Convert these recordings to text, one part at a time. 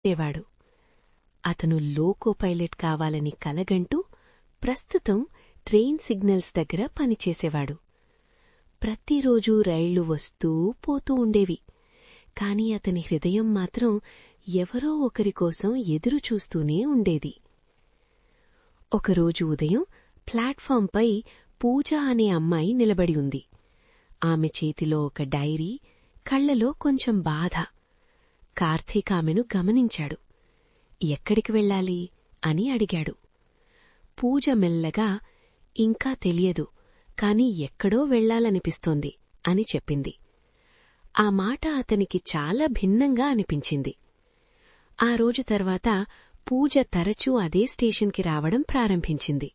దేవాడు. అతను loco pilot కావాలని కలగంటూ ప్రస్తుతం ట్రైన్ సిగ్నల్స్ దగ్గర పనిచేసేవాడు. ప్రతిరోజూ రైళ్లు వస్తూ పోతూ ఉండేవి. కాని అతని హృదయం మాత్రం ఎవరో ఒకరికోసం ఎదురుచూస్తూనే ఉండేది. ఒకరోజు ఉదయం ప్లాట్ఫాంపై పూజ అనే అమ్మాయి నిలబడి ఉంది. ఆమె చేతిలో ఒక డైరీ, కళ్లలో కొంచెం బాధ. కార్తీక్ ఆమెను గమనించాడు. ఎక్కడికి వెళ్ళాలి అని అడిగాడు. పూజ మెల్లగా, ఇంకా తెలియదు, కాని ఎక్కడో వెళ్లాలనిపిస్తోంది అని చెప్పింది. ఆ మాట అతనికి చాలా భిన్నంగా అనిపించింది. ఆ రోజు తర్వాత పూజ తరచూ అదే స్టేషన్కి రావడం ప్రారంభించింది.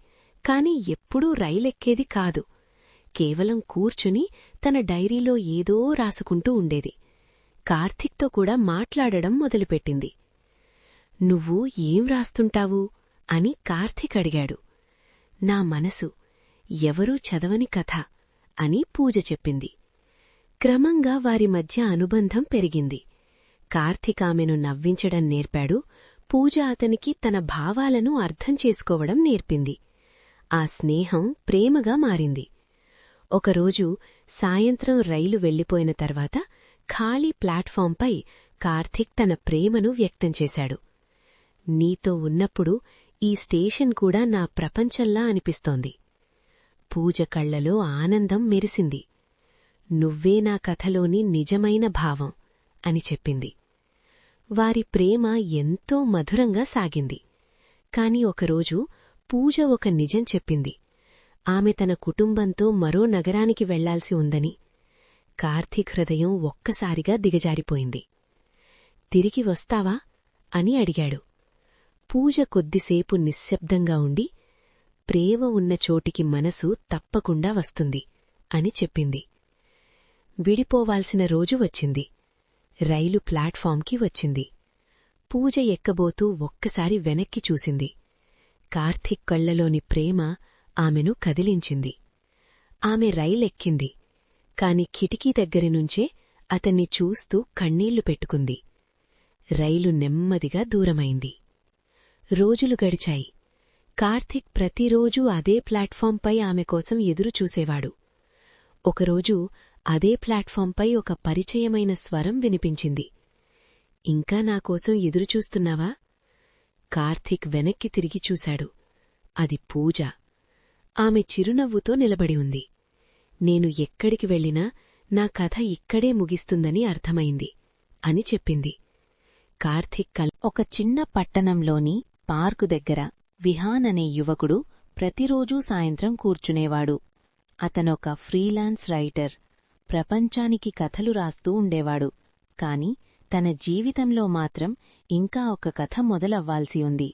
కాని ఎప్పుడూ రైలెక్కేది కాదు. కేవలం కూర్చుని తన డైరీలో ఏదో రాసుకుంటూ ఉండేది. కార్తీక్తో కూడా మాట్లాడడం మొదలుపెట్టింది. నువ్వు ఏం రాస్తుంటావు అని కార్తీక్ అడిగాడు. నా మనసు, ఎవరూ చదవని కథ అని పూజ చెప్పింది. క్రమంగా వారి మధ్య అనుబంధం పెరిగింది. కార్తీక్ ఆమెను నవ్వించడం నేర్పాడు. పూజ అతనికి తన భావాలను అర్థం చేసుకోవడం నేర్పింది. ఆ స్నేహం ప్రేమగా మారింది. ఒకరోజు సాయంత్రం రైలు వెళ్లిపోయిన తర్వాత ఖాళీ ప్లాట్ఫాంపై కార్తీక్ తన ప్రేమను వ్యక్తం చేశాడు. నీతో ఉన్నప్పుడు ఈ స్టేషన్ కూడా నా ప్రపంచంలా అనిపిస్తోంది. పూజ కళ్లలో ఆనందం మెరిసింది. నువ్వే నా కథలోని నిజమైన భావం అని చెప్పింది. వారి ప్రేమ ఎంతో మధురంగా సాగింది. కాని ఒకరోజు పూజ ఒక నిజం చెప్పింది. ఆమె తన కుటుంబంతో మరో నగరానికి వెళ్లాల్సి ఉందని. కార్తీక్ హృదయం ఒక్కసారిగా దిగజారిపోయింది. తిరిగి వస్తావా అని అడిగాడు. పూజ కొద్దిసేపు నిశ్శబ్దంగా ఉండి, ప్రేమ ఉన్న చోటికి మనసు తప్పకుండా వస్తుంది అని చెప్పింది. విడిపోవాల్సిన రోజు వచ్చింది. రైలు ప్లాట్ఫాంకి వచ్చింది. పూజ ఎక్కబోతూ ఒక్కసారి వెనక్కి చూసింది. కార్తీక్ కళ్లలోని ప్రేమ ఆమెను కదిలించింది. ఆమె రైలెక్కింది. కాని కిటికీ దగ్గరినుంచే అతన్ని చూస్తూ కన్నీళ్లు పెట్టుకుంది. రైలు నెమ్మదిగా దూరమైంది. రోజులు గడిచాయి. కార్తీక్ ప్రతిరోజూ అదే ప్లాట్ఫాంపై ఆమె కోసం ఎదురుచూసేవాడు. ఒకరోజు అదే ప్లాట్ఫాంపై ఒక పరిచయమైన స్వరం వినిపించింది. ఇంకా నాకోసం ఎదురుచూస్తున్నావా? కార్తీక్ వెనక్కి తిరిగి చూశాడు. అది పూజ. ఆమె చిరునవ్వుతో నిలబడి ఉంది. నేను ఎక్కడికి వెళ్లినా నా కథ ఇక్కడే ముగిస్తుందని అర్థమైంది అని చెప్పింది. కార్తీక్ ఒక చిన్న పట్టణంలోని పార్కు దగ్గర విహాన్ అనే యువకుడు ప్రతిరోజూ సాయంత్రం కూర్చునేవాడు. అతనొక ఫ్రీలాన్స్ రైటర్. ప్రపంచానికి కథలు రాస్తూ ఉండేవాడు. కాని తన జీవితంలో మాత్రం ఇంకా ఒక కథ మొదలవ్వాల్సి ఉంది.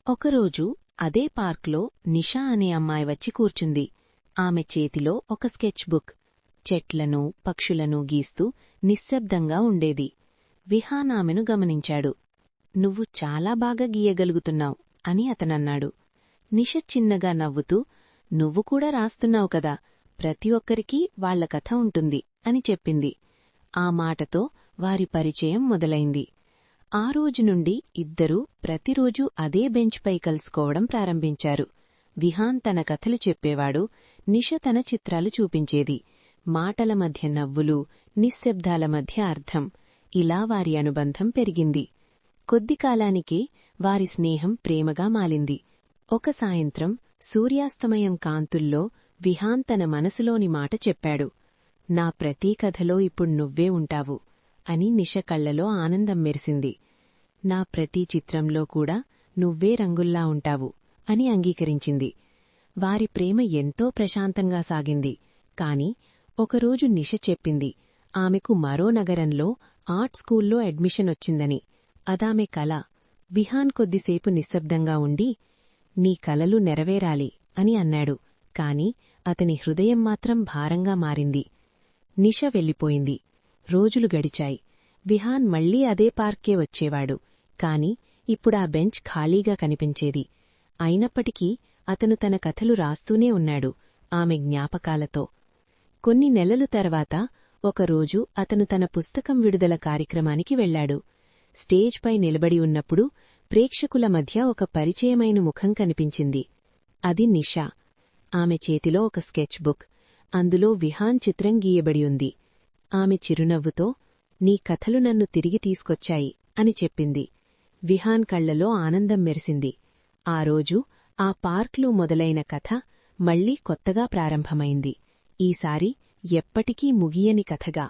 ఒకరోజు అదే పార్క్లో నిషా అనే అమ్మాయి వచ్చి కూర్చుంది. ఆమె చేతిలో ఒక స్కెచ్ బుక్. చెట్లను, పక్షులను గీస్తూ నిశ్శబ్దంగా ఉండేది. విహాన్ ఆమెను గమనించాడు. నువ్వు చాలా బాగా గీయగలుగుతున్నావు అని అతనన్నాడు. నిష చిన్నగా నవ్వుతూ, నువ్వు కూడా రాస్తున్నావు కదా, ప్రతి ఒక్కరికీ వాళ్ల కథ ఉంటుంది అని చెప్పింది. ఆ మాటతో వారి పరిచయం మొదలైంది. ఆ రోజు నుండి ఇద్దరూ ప్రతిరోజూ అదే బెంచ్పై కలుసుకోవడం ప్రారంభించారు. విహాన్ తన కథలు చెప్పేవాడు. నిష తన చిత్రాలు చూపించేది. మాటల మధ్య నవ్వులు, నిశ్శబ్దాల మధ్య అర్థం. ఇలా వారి అనుబంధం పెరిగింది. కొద్దికాలానికే వారి స్నేహం ప్రేమగా మాలింది. ఒక సాయంత్రం సూర్యాస్తమయం కాంతుల్లో విహాన్ తన మనసులోని మాట చెప్పాడు. నా ప్రతీ కథలో ఇప్పుడు నువ్వే ఉంటావు అని నిష కళ్లలో ఆనందం మెరిసింది. నా ప్రతి చిత్రంలో కూడా నువ్వే రంగుల్లా ఉంటావు అని అంగీకరించింది. వారి ప్రేమ ఎంతో ప్రశాంతంగా సాగింది. కాని ఒకరోజు నిష చెప్పింది ఆమెకు మరో నగరంలో ఆర్ట్ స్కూల్లో అడ్మిషన్ వచ్చిందని. అదామె కల. విహాన్ కొద్దిసేపు నిశ్శబ్దంగా ఉండి, నీ కలలు నెరవేరాలి అని అన్నాడు. కాని అతని హృదయం మాత్రం భారంగా మారింది. నిష వెళ్ళిపోయింది. రోజులు గడిచాయి. విహాన్ మళ్లీ అదే పార్క్కే వచ్చేవాడు. కాని ఇప్పుడా బెంచ్ ఖాళీగా కనిపించేది. అయినప్పటికీ అతను తన కథలు రాస్తూనే ఉన్నాడు, ఆమె జ్ఞాపకాలతో. కొన్ని నెలలు తర్వాత ఒకరోజు అతను తన పుస్తకం విడుదల కార్యక్రమానికి వెళ్లాడు. స్టేజ్పై నిలబడి ఉన్నప్పుడు ప్రేక్షకుల మధ్య ఒక పరిచయమైన ముఖం కనిపించింది. అది నిషా. ఆమె చేతిలో ఒక స్కెచ్ బుక్. అందులో విహాన్ చిత్రం గీయబడి ఉంది. ఆమె చిరునవ్వుతో, నీ కథలు నన్ను తిరిగి తీసుకొచ్చాయి అని చెప్పింది. విహాన్ కళ్లలో ఆనందం మెరిసింది. ఆ రోజు ఆ పార్క్లో మొదలైన కథ మళ్లీ కొత్తగా ప్రారంభమైంది. ఈసారి ఎప్పటికీ ముగియని కథగా.